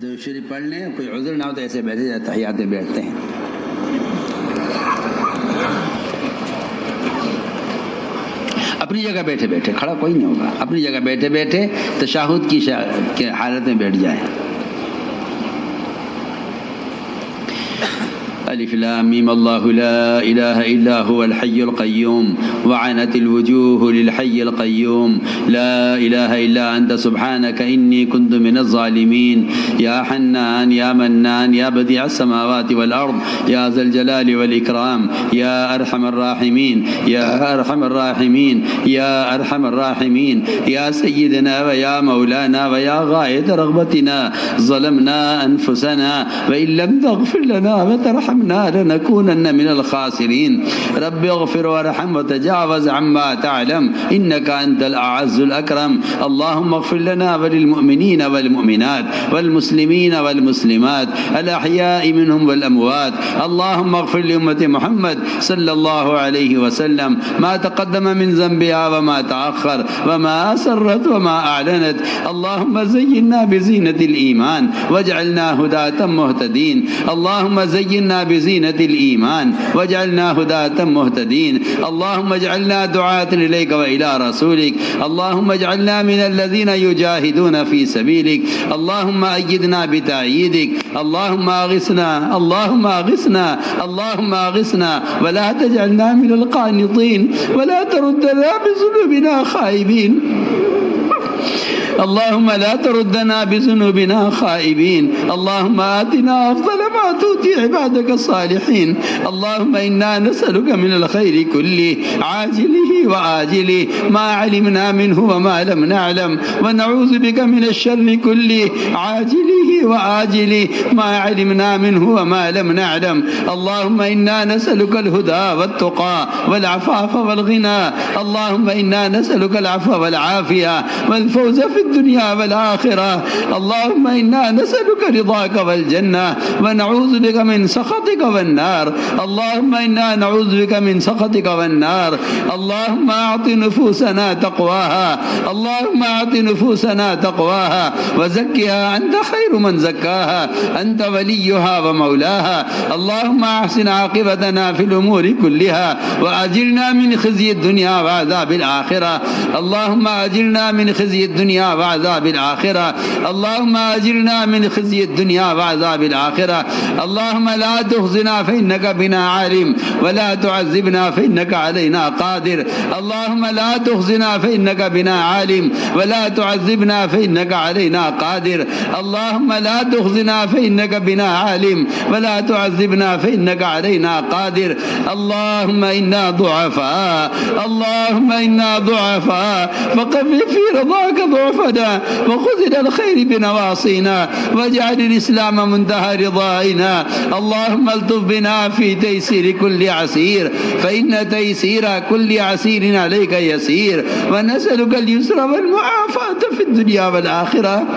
درود شریف پڑھ لیں، کوئی عذر نہ ہو تو ایسے بیٹھے جائے، تحیات میں بیٹھتے ہیں. اپنی جگہ بیٹھے بیٹھے، کھڑا کوئی نہیں ہوگا، اپنی جگہ بیٹھے بیٹھے تشہد کی حالت میں بیٹھ جائیں. الف لام میم اللہ لا الہ الا هو الحی القیوم وعنت الوجوہ للحی القیوم لا الہ الا انت سبحانک انی کنت من الظالمین یا حنان یا منان یا بدیع السماوات والارض یا ذا الجلال والاکرام یا ارحم الراحمین یا ارحم الراحمین یا ارحم الراحمین یا سیدنا و یا مولانا و یا غایت رغبتنا ظلمنا انفسنا وان لم تغفر لنا وترحمنا لنكونن من الخاسرين رب اغفر وارحم وتجاوز عما تعلم إنك أنت الأعز الأكرم اللهم اغفر لنا وللمؤمنين والمؤمنات والمسلمين والمسلمات الأحياء منهم والأموات اللهم اغفر لأمة محمد صلى الله عليه وسلم ما تقدم من ذنبها وما تأخر وما أسرت وما أعلنت اللهم زينا بزينة الإيمان واجعلنا هداة مهتدين اللهم زينا بزينة الإيمان واجعلنا هداة مهتدين اللهم اجعلنا دعاة إليك وإلى رسولك اللهم اجعلنا من الذين يجاهدون في سبيلك اللهم أيدنا بتأييدك اللهم أغثنا اللهم أغثنا اللهم أغثنا ولا تجعلنا من القانطين ولا تردنا بذنوبنا خائبين اللهم لا تردنا بذنوبنا خائبين اللهم آتنا أفضل ما تؤتي عبادك الصالحين اللهم إنا نسألك من الخير كله عاجله وآجله ما علمنا منه وما لم نعلم ونعوذ بك من الشر كله عاجله وآجله ما علمنا منه وما لم نعلم اللهم إنا نسألك الهدى والتقى والعفاف والغنى اللهم إنا نسألك العفو والعافية والفوز في الدنيا والآخرة اللهم إنا نسألك رضاك والجنة ونعوذ بك من سخطك والنار اللهم إنا نعوذ بك من سخطك والنار اللهم أعط نفوسنا تقواها اللهم أعط نفوسنا تقواها وزكها أنت خير من زكاها أنت وليها ومولاها اللهم أحسن عاقبتنا في الأمور كلها وأجرنا من خزي الدنيا وعذاب الآخرة اللهم أجرنا من خزي الدنيا وعذاب الآخرة اللهم أجرنا من خزي الدنيا وعذاب الآخرة اللهم لا تخزنا فإنك بنا عالم ولا تعذبنا فإنك علينا قادر اللهم لا تخزنا فإنك بنا عالم ولا تعذبنا فإنك علينا قادر اللهم لا تخزنا فإنك بنا عالم ولا تعذبنا فإنك علينا قادر اللهم إنا ضعفاء اللهم إنا ضعفاء فقف في رضاك ضعفنا وخذ إلى الخير بنواصينا واجعل الإسلام منتهى رضائنا اللهم الطف بنا في تيسير كل عسير فإن تيسير كل عسير عليك يسير ونسألك اليسر والمعافاة في الدنيا والآخرة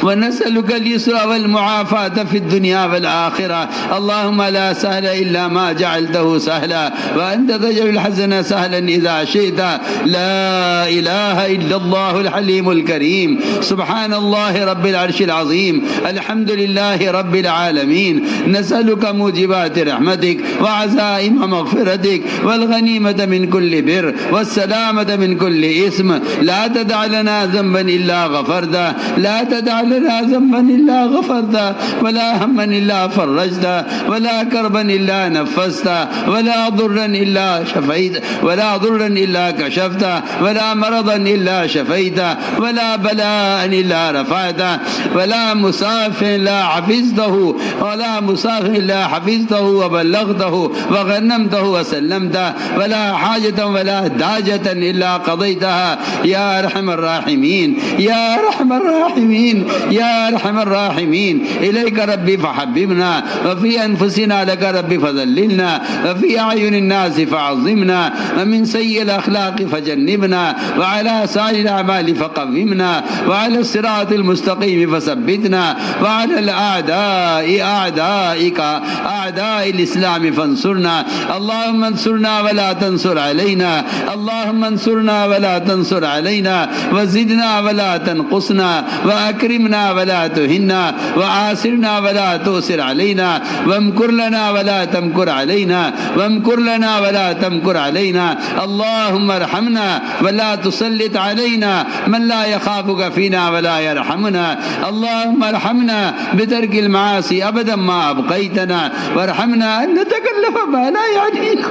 ونسألك اليسر والمعافاة في الدنيا والآخرة اللهم لا سهل إلا ما جعلته سهلا وأنت تجعل الحزن سهلا إذا شئت لا إله إلا الله الحليم الكريم سبحان الله رب العرش العظيم الحمد لله رب العالمين نسألك موجبات رحمتك وعزائم مغفرتك والغنيمة من كل بر والسلامة من كل إثم لا تدع لنا ذنبا إلا غفرته لا تدع لنا ذنبا إلا غفرته ولا هما إلا فرجته ولا كربا إلا نفسته ولا ضرا إلا شفيته ولا ضرا إلا كشفته ولا مرضا إلا شفيته ولا بلاء إلا رفعته ولا مسافر إلا حفظته ولا مسافر إلا حفظته وبلغته وغنمته وسلمته ولا حاجة ولا داجة إلا قضيتها يا أرحم الراحمين يا أرحم الراحمين يا أرحم الراحمين إليك ربي فحببنا وفي أنفسنا لك ربي فذللنا وفي أعين الناس فعظمنا ومن سيء الأخلاق فجنبنا وعلى سائر الأعمال فقومنا وعلى الصراط المستقيم فثبتنا وعلى الأعداء أعدائك أعداء الإسلام فانصرنا اللهم انصرنا ولا تنصر علينا اللهم انصرنا ولا تنصر علينا وزدنا ولا تنقصنا وأكرمنا أكرمنا ولا تهنا وآثرنا ولا تؤثر علينا وامكر لنا ولا تمكر علينا وامكر لنا ولا تمكر علينا اللهم ارحمنا ولا تسلط علينا من لا يخافك فينا ولا يرحمنا اللهم ارحمنا بترك المعاصي أبدا ما أبقيتنا وارحمنا أن نتكلف ما لا يعنينا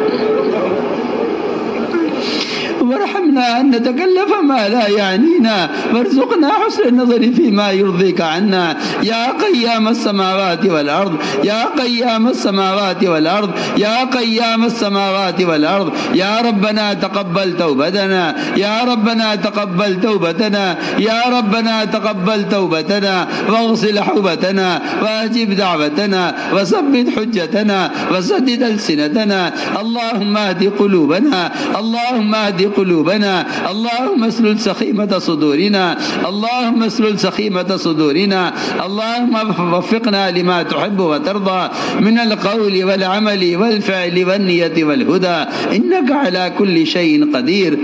وارحمنا أن نتكلف ما لا يعنينا وارزقنا حسن النظر فيما يرضيك عنا يا قيام السماوات والأرض يا قيام السماوات والأرض يا قيام السماوات والأرض يا ربنا تقبل توبتنا يا ربنا تقبل توبتنا يا ربنا تقبل توبتنا واغسل حوبتنا واجب دعوتنا وثبت حجتنا وسدد ألسنتنا اللهم اهد قلوبنا اللهم اهد قلوبنا اللهم اسلل سخيمة صدورنا اللهم اسلل سخيمة صدورنا اللهم وفقنا لما تحب وترضى من القول والعمل والفعل والنية والهدى إنك على كل شيء قدير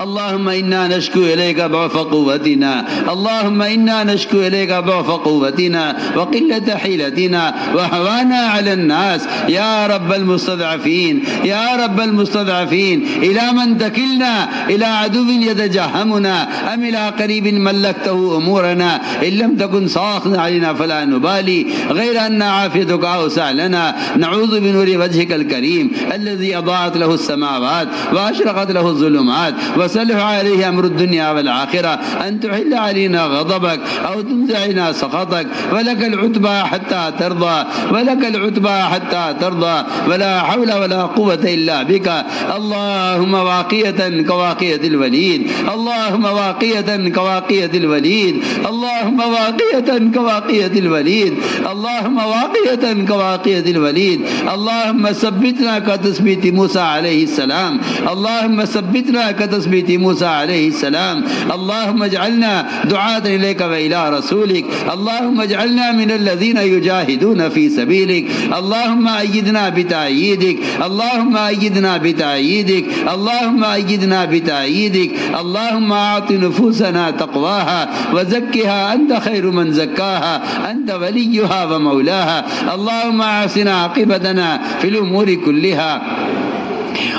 اللهم إنا نشكو إليك ضعف قوتنا اللهم إنا نشكو إليك ضعف قوتنا وقلة حيلتنا وهوانا على الناس يا رب المستضعفين يا رب المستضعفين إلى من تكلنا إلى عدو يتجهمنا أم إلى قريب ملكته أمورنا إن لم تكن ساخطا علينا فلا نبالي غير أن عافيتك أوسع لنا نعوذ بنور وجهك الكريم الذي أضاءت له السماوات وأشرقت له الظلمات وسلح عليه أمر الدنيا والآخرة أن تحل علينا غضبك أو تنزعنا سخطك ولك العتبى حتى ترضى ولك العتبى حتى ترضى ولا حول ولا قوة إلا بك اللهم واقية كواقية الوليد اللهم واقية كواقية الوليد اللهم واقية كواقية الوليد اللهم واقية كواقية الوليد اللهم ثبتنا كتثبيت موسى عليه السلام اللهم ثبتنا كتثبيت موسى عليه السلام اللهم اجعلنا دعاة إليك وإلى رسولك اللهم اجعلنا من الذين يجاهدون في سبيلك اللهم أيدنا بتأييدك اللهم أيدنا بتأييدك اللهم أيدنا بتأييدك اللهم أعط نفوسنا تقواها وزكها أنت خير من زكاها أنت وليها ومولاها اللهم أحسن عاقبتنا في الأمور كلها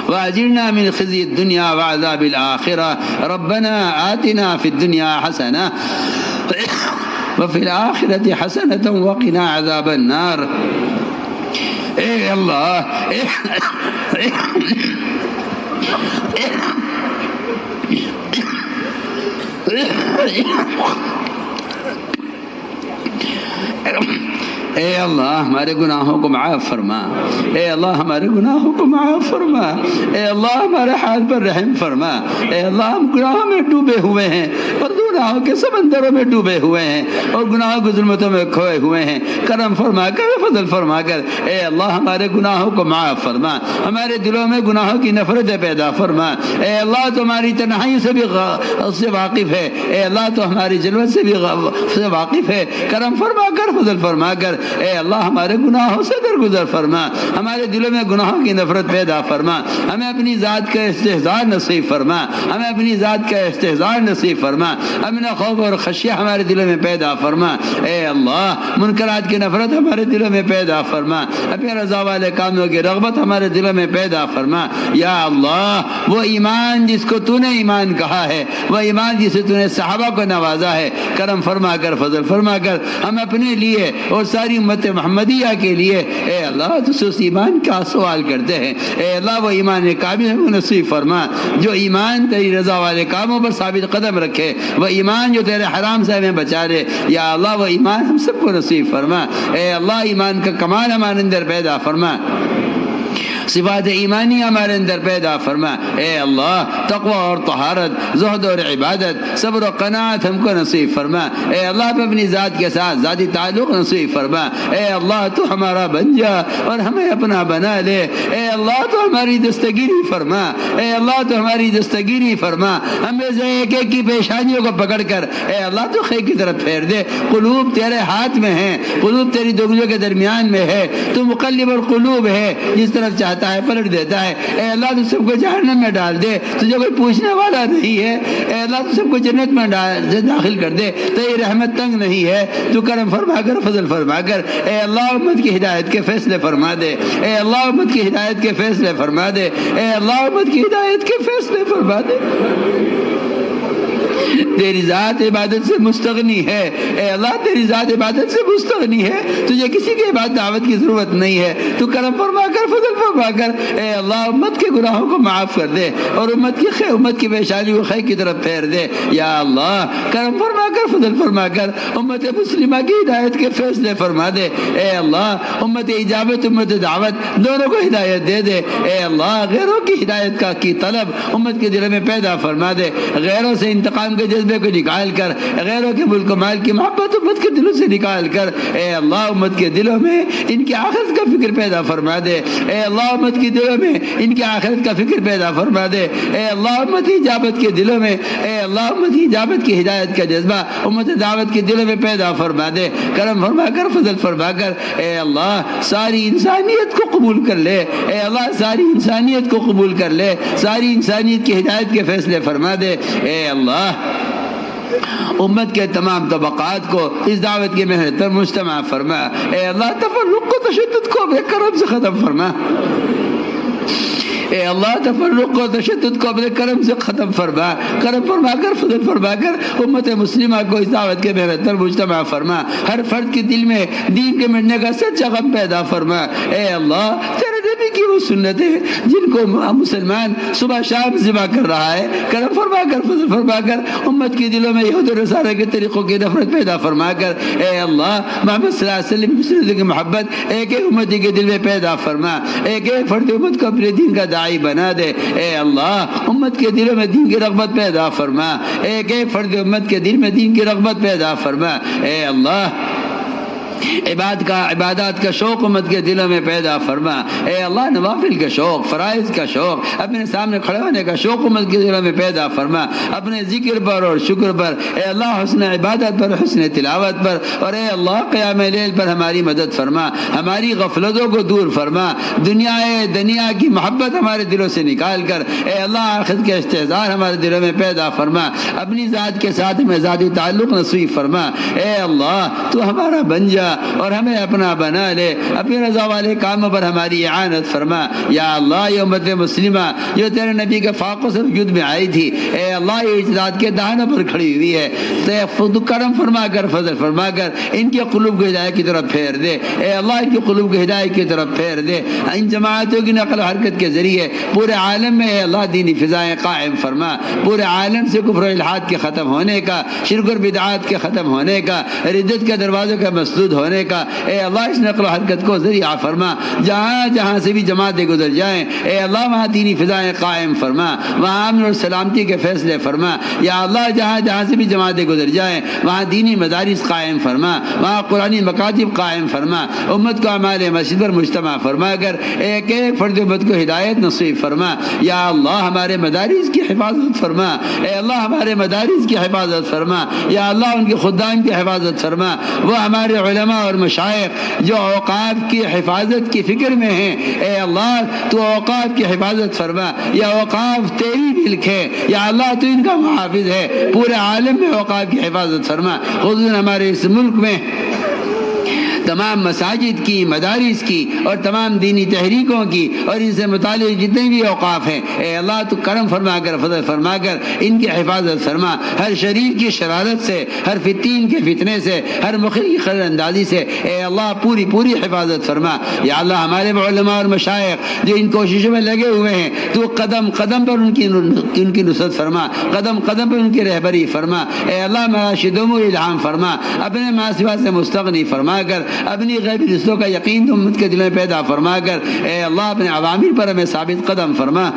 وأجرنا من خزي الدنيا وعذاب الآخرة ربنا آتنا في الدنيا حسنة وفي الآخرة حسنة وقنا عذاب النار اے اللہ اے اللہ ہمارے گناہوں کو معاف فرما اے اللہ ہمارے گناہوں کو معاف فرما اے اللہ ہمارے حال پر رحم فرما اے اللہ ہم گناہوں میں ڈوبے ہوئے ہیں اور گناہوں کے سمندروں میں ڈوبے ہوئے ہیں اور گناہوں کی ظلمتوں میں کھوئے ہوئے ہیں کرم فرما کر فضل فرما کر اے اللہ ہمارے گناہوں کو معاف فرما ہمارے دلوں میں گناہوں کی نفرتیں پیدا فرما اے اللہ تو ہماری تنہائی سے بھی واقف ہے اے اللہ تو ہماری جلوت سے بھی واقف ہے کرم فرما کر فضل فرما کر اے اللہ ہمارے گناہوں سے درگزر فرما ہمارے دلوں میں گناہوں کی نفرت پیدا فرما ہمیں اپنی ذات کا استحضار نصیب فرما ہمیں اپنی ذات کا استحضار نصیب فرما امن خوف اور خشیہ ہمارے دلوں میں پیدا فرما اے اللہ منکرات کی نفرت ہمارے دلوں میں پیدا فرما اپنے رضا والے کاموں کی رغبت ہمارے دلوں میں پیدا فرما یا اللہ وہ ایمان جس کو تو نے ایمان کہا ہے وہ ایمان جسے تو نے صحابہ کو نوازا ہے کرم فرما کر فضل فرما کر ہم اپنے لیے اور ساری امت محمدیہ کے لیے اے اللہ تجھ سے اس ایمان کا سوال کرتے ہیں اے اللہ وہ ایمان کامل کو نصیب فرما جو ایمان تیری رضا والے کاموں پر ثابت قدم رکھے وہ ایمان جو تیرے حرام سے ہمیں بچا لے یا اللہ وہ ایمان ہم سب کو نصیب فرما اے اللہ ایمان کا کمال ہمارے اندر پیدا فرما صفات ایمانی ہمارے اندر پیدا فرما اے اللہ تقوی اور طہارت زہد اور عبادت صبر و قناعت ہم کو نصیب فرما اے اللہ پہ اپنی ذات کے ساتھ ذاتی تعلق نصیب فرما اے اللہ تو ہمارا بن جا اور ہمیں اپنا بنا لے اے اللہ تو ہماری دستگیری فرما اے اللہ تو ہماری دستگیری فرما ہمیں سے ایک ایک کی پیشانیوں کو پکڑ کر اے اللہ تو خیر کی طرف پھیر دے قلوب تیرے ہاتھ میں ہیں قلوب تیری دگلیوں کے درمیان میں ہے تو مقلب القلوب ہے جس طرف چاہتا جاتا ہے پلٹ دیتا ہے. اے اللہ تو سب کو جہنم میں ڈال دے, تجھے کوئی پوچھنے والا نہیں ہے. اے اللہ تو سب کو جنت میں داخل کر دے, تیری رحمت تنگ نہیں ہے, تو کرم فرما کر فضل فرما کر. اے اللہ امت کی ہدایت کے فیصلے فرما دے. اے اللہ امت کی ہدایت کے فیصلے فرما دے. اے اللہ امت کی ہدایت کے فیصلے فرما دے. تیری ذات عبادت سے مستغنی ہے. اے اللہ تیری ذات عبادت سے مستغنی ہے, تجھے کسی کی عبادت دعوت کی ضرورت نہیں ہے. تو کرم فرما کر فضل فرما کر. اے اللہ امت کے گناہوں کو معاف کر دے اور امت کی پیشانی کو خیر کی طرف پھیر دے. یا اللہ کرم فرما کر فضل فرما کر امت مسلمہ کی ہدایت کے فیصلے فرما دے. اے اللہ امت اجابت امت دعوت دونوں کو ہدایت دے دے. اے اللہ غیروں کی ہدایت کی طلب امت کے دل میں پیدا فرما دے. غیروں سے انتقام کے جذبے کو نکال کر, غیروں کے ملک و مال کی محبت امت کے دلوں سے نکال کر. اے اللہ امت کے دلوں میں ان کی آخرت کا فکر پیدا فرما دے. اے اللہ امت کے دلوں میں ان کی آخرت کا فکر پیدا فرما دے. اے اللہ امت اجابت کے دلوں میں, اے اللہ امت اجابت کی ہدایت کا جذبہ امت دعوت کے دلوں میں پیدا فرما دے. کرم فرما کر فضل فرما کر. اے اللہ ساری انسانیت کو قبول کر لے. اے اللہ ساری انسانیت کو قبول کر لے, ساری انسانیت کی ہدایت کے فیصلے فرما دے. اے اللہ امت کے تمام طبقات کو اس دعوت کی محنت پر مجتمع فرما. اے اللہ تفرق کو تشدد کو اپنے کرم سے ختم فرما. اے اللہ تفرق و تشدد کو اپنے کرم سے ختم فرما. کرم فرما کر فضل فرما کر امت مسلمہ کو اس دعوت کے محنت پر مجتمع فرما. ہر فرد کے دل میں دین کے مٹنے کا سچا غم پیدا فرما. اے اللہ تیرے نبی کی وہ سنتیں جن کو مسلمان صبح شام ذبح کر رہا ہے, کرم فرما کر فضل فرما کر امت کے دلوں میں یہود و نصارہ کے طریقوں کی نفرت پیدا فرما کر. اے اللہ محمد صلی اللہ علیہ وسلم کی سنت کی محبت ایک ایک امتی کے دل میں پیدا فرما. ایک ایک فرد امت کو اپنے دین کا داعی بنا دے. اے اللہ امت کے دلوں میں دین کی رغبت پیدا فرما. ایک ایک فرد امت کے دل میں دین کی رغبت پیدا فرما. اے اللہ عبادات کا شوق امت کے دلوں میں پیدا فرما. اے اللہ نوافل کا شوق, فرائض کا شوق, اپنے سامنے کھڑے ہونے کا شوق امت کے دلوں میں پیدا فرما. اپنے ذکر پر اور شکر پر, اے اللہ حسن عبادت پر, حسن تلاوت پر, اور اے اللہ قیام لیل پر ہماری مدد فرما. ہماری غفلتوں کو دور فرما. دنیا کی محبت ہمارے دلوں سے نکال کر اے اللہ آخرت کے استحضار ہمارے دلوں میں پیدا فرما. اپنی ذات کے ساتھ ہمیں ذاتی تعلق نصیب فرما. اے اللہ تو ہمارا بن جا اور ہمیں اپنا بنا لے. اپنی رضا والے کاموں پر ہماری اعانت فرما. یا اللہ یہ امت مسلمہ جو تیرے نبی کے فاقوں سے وجود میں آئی تھی, اے اللہ یہ اجداد کے دہانوں پر کھڑی ہوئی ہے, تو کرم فرما کر فضل فرما کر ان کے قلوب کو ہدایت کی طرف پھیر دے. اے اللہ ان کے قلوب کو ہدایت کی طرف پھیر دے. ان جماعتوں کی نقل و حرکت کے ذریعے پورے عالم میں اے اللہ دینی فضائیں قائم فرما. پورے عالم سے کفر و الحاد کے ختم ہونے کا, شرک اور بدعات کے ختم ہونے کا, ردت کے دروازوں کا مسدود ہونے کا اے اللہ اس نقل و حرکت کو ذریعہ فرما. جہاں جہاں سے بھی جماعتیں گزر جائیں اے اللہ وہاں دینی فضائیں قائم فرما, وہاں امن اور سلامتی کے فیصلے فرما. یا اللہ جہاں جہاں سے بھی جماعتیں گزر جائیں وہاں دینی مدارس قائم فرما, وہاں قرآنی مکاتب قائم فرما. امت کو اعمال مسجد پر مجتمع فرما کر ایک ایک فرد امت کو ہدایت نصیب فرما. یا اللہ ہمارے مدارس کی حفاظت فرما. اے اللہ ہمارے مدارس کی حفاظت فرما. یا اللہ ان کے خدام کی حفاظت فرما. وہ ہمارے علماء اور مشائخ جو اوقاف کی حفاظت کی فکر میں ہیں, اے اللہ تو اوقاف کی حفاظت فرما. یا اوقاف تیری ملک ہے, یا اللہ تو ان کا محافظ ہے. پورے عالم میں اوقاف کی حفاظت فرما. خصوصاً ہمارے اس ملک میں تمام مساجد کی, مدارس کی اور تمام دینی تحریکوں کی اور ان سے متعلق جتنے بھی اوقاف ہیں اے اللہ تو کرم فرما کر فضل فرما کر ان کی حفاظت فرما. ہر شریر کی شرارت سے, ہر فتین کے فتنے سے, ہر مخل کی خلل اندازی سے اے اللہ پوری پوری حفاظت فرما. یا اللہ ہمارے علماء اور مشائخ جو ان کوششوں میں لگے ہوئے ہیں تو قدم قدم پر ان کی نصرت فرما, قدم قدم پر ان کی رہبری فرما. اے اللہ مراشدوں کو الہام فرما. اپنے ماسوا سے مستغنی فرما کر اپنی غیبی رشتوں کا یقین امت کے دلوں میں پیدا فرما کر اے اللہ اپنے عوامل پر ہمیں ثابت قدم فرما.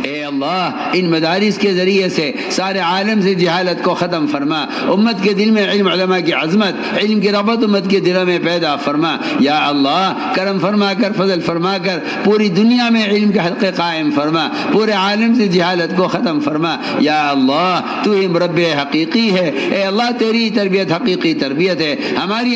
اے اللہ ان مدارس کے ذریعے سے سارے عالم سے جہالت کو ختم فرما، امت کے دل میں علم علماء کی عظمت، علم کی رغبت امت کے دلوں میں پیدا فرما یا اللہ، کرم فرما کر فضل فرما کر پوری دنیا میں علم کے حلقے قائم فرما، پورے عالم سے جہالت کو ختم فرما یا اللہ، تو ہی مربی حقیقی ہے، اے اللہ تیری تربیت حقیقی تربیت ہے،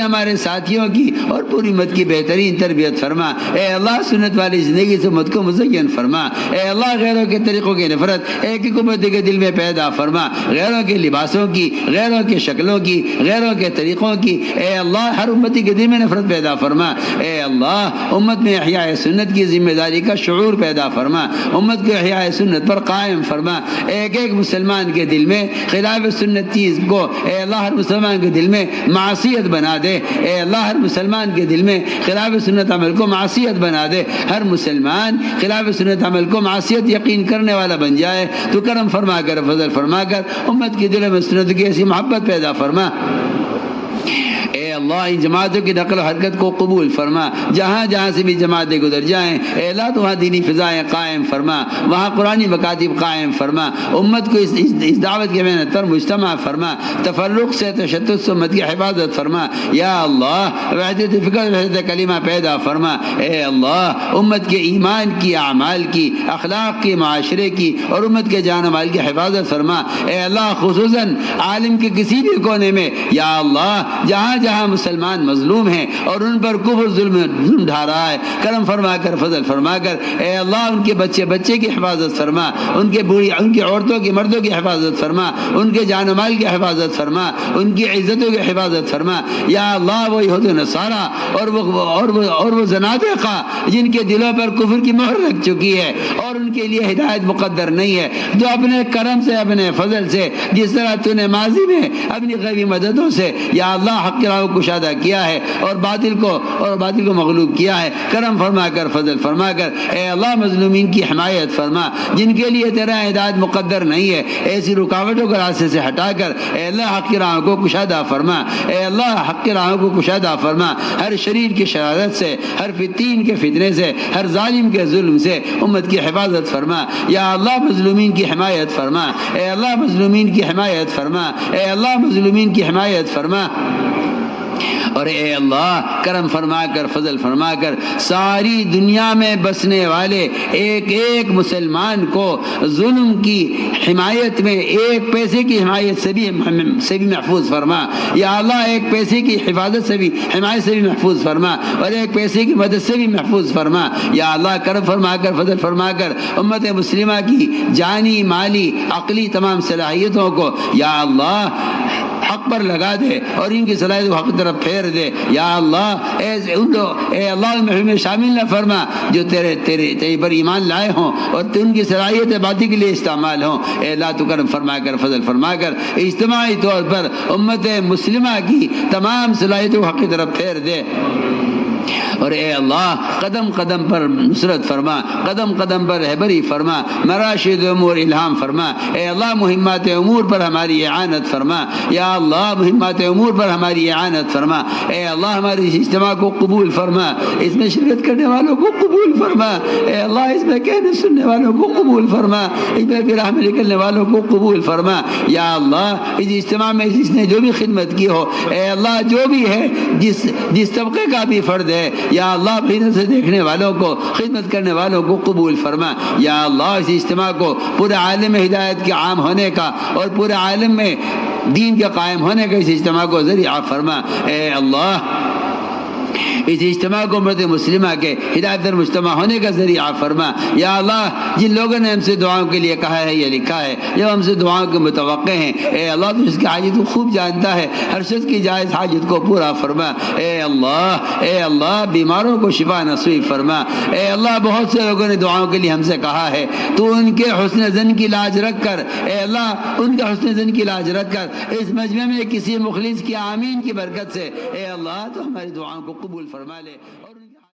ہمارے ساتھیوں کی اور پوری امت کی بہترین تربیت فرما، اے اللہ سنت والی زندگی سے امت کو مزین فرما، اے اللہ غیروں کے طریقوں کی نفرت ایک ایک امت کے دل میں پیدا فرما، غیروں کے لباسوں کی، غیروں کے شکلوں کی، غیروں کے طریقوں کی، اے اللہ ہر امتی کے دل میں نفرت پیدا فرما، اے اللہ امت میں احیاء سنت کی ذمہ داری کا شعور پیدا فرما، امت کو احیاء سنت پر قائم فرما، ایک ایک مسلمان کے دل میں خلاف سنت چیز کو اے اللہ ہر مسلمان کے دل میں معصیت بنا دے، اے اللہ ہر مسلمان کے دل میں خلاف سنت عمل کو معصیت بنا دے، ہر مسلمان خلاف سنت عمل کو معصیت یقین کرنے والا بن جائے، تو کرم فرما کر فضل فرما کر امت کے دلوں میں سنت کی ایسی محبت پیدا فرما، اے اللہ ان جماعتوں کی نقل و حرکت کو قبول فرما، جہاں جہاں سے بھی جماعتیں گزر جائیں اے اللہ تو وہاں دینی فضائیں قائم فرما، وہاں قرآنی مکاتب قائم فرما، امت کو اس دعوت کے محنت پر مجتمع فرما، تفرق سے تشتت سے امت کی حفاظت فرما یا اللہ، وحدت فکر وحدت کلمہ پیدا فرما، اے اللہ امت کے ایمان کی، اعمال کی، اخلاق کی، معاشرے کی اور امت کے جان و مال کی حفاظت فرما، اے اللہ خصوصاً عالم کے کسی بھی کونے میں یا اللہ جہاں جہاں مسلمان مظلوم ہیں اور ان پر کفر ظلم ڈھا رہا ہے، کرم فرما کر فضل فرما کر اے اللہ ان کے بچے کی حفاظت فرما، ان کی عورتوں کی مردوں کی حفاظت فرما، ان کے جان و مال کی حفاظت فرما، ان کی عزتوں کی حفاظت فرما یا اللہ، وہ یہود و نصارہ اور وہ زنادقہ جن کے دلوں پر کفر کی مہر لگ چکی ہے اور ان کے لیے ہدایت مقدر نہیں ہے، جو اپنے کرم سے اپنے فضل سے جس طرح تو نے ماضی میں اپنی غیبی مددوں سے یا اللہ حق کی راہ کو کشادہ کیا ہے اور باطل کو مغلوب کیا ہے، کرم فرما کر فضل فرما کر اے اللہ مظلومین کی حمایت فرما، جن کے لیے تیرا ہدایت مقدر نہیں ہے ایسی رکاوٹوں کو راستے سے ہٹا کر اے اللہ حق کی راہ کو کشادہ فرما، اے اللہ حق کی راہ کو کشادہ فرما، ہر شریر کی شرارت سے، ہر فتین کے فتنے سے، ہر ظالم کے ظلم سے امت کی حفاظت فرما یا اللہ مظلومین کی حمایت فرما، اے اللہ مظلومین کی حمایت فرما، اے اللہ مظلومین کی حمایت فرما، اور اے اللہ کرم فرما کر فضل فرما کر ساری دنیا میں بسنے والے ایک ایک مسلمان کو ظلم کی حمایت میں ایک پیسے کی حمایت سے بھی محفوظ فرما یا اللہ، ایک پیسے کی حفاظت سے بھی حمایت سے بھی محفوظ فرما اور ایک پیسے کی مدد سے بھی محفوظ فرما یا اللہ، کرم فرما کر فضل فرما کر امت مسلمہ کی جانی مالی عقلی تمام صلاحیتوں کو یا اللہ حق پر لگا دے اور ان کی صلاحیت کو حق طرف پھیر دے یا اللہ، اے اللہ محروم میں شامل نہ فرما جو تیرے پر ایمان لائے ہوں اور ان کی صلاحیت باطل کے لیے استعمال ہوں، اے اللہ تو کرم فرما کر فضل فرما کر اجتماعی طور پر امت مسلمہ کی تمام صلاحیتوں کو حق کی طرف پھیر دے، اور اے اللہ قدم قدم پر نصرت فرما، قدم قدم پر رہبری فرما، مراشد امور الہام فرما، اے اللہ مہمات امور پر ہماری اعانت فرما یا اللہ، مہمات امور پر ہماری اعانت فرما، اے اللہ ہماری اس اجتماع کو قبول فرما، اس میں شرکت کرنے والوں کو قبول فرما، اے اللہ اس میں کہنے سننے والوں کو قبول فرما، اس میں پھر راہ میں نکلنے والوں کو قبول فرما یا اللہ، اس اجتماع میں جس نے جو بھی خدمت کی ہو اے اللہ، جو بھی ہے جس طبقے کا بھی فرد ہے یا اللہ، بھیڑ سے دیکھنے والوں کو، خدمت کرنے والوں کو قبول فرما یا اللہ، اس اجتماع کو پورے عالم میں ہدایت کے عام ہونے کا اور پورے عالم میں دین کے قائم ہونے کا اس اجتماع کو ذریعہ فرما، اے اللہ اس اجتماع کو امت مسلمہ کے ہدایت در مجتمع ہونے کا ذریعہ فرما یا اللہ، جن لوگوں نے ہم سے دعاؤں کے لیے کہا ہے یا لکھا ہے جو ہم سے دعاؤں کے متوقع ہیں اے اللہ، تو اس کی حاجت کو خوب جانتا ہے، ہر شخص کی جائز حاجت کو پورا فرما، اے اللہ بیماروں کو شفا نصیب فرما، اے اللہ بہت سے لوگوں نے دعاؤں کے لیے ہم سے کہا ہے، تو ان کے حسن زن کی لاج رکھ کر اے اللہ، ان کے حسن زن کی لاج رکھ کر اس مجمع میں کسی مخلص کی آمین کی برکت سے اے اللہ تو ہماری دعاؤں کو قبول فرما لے اور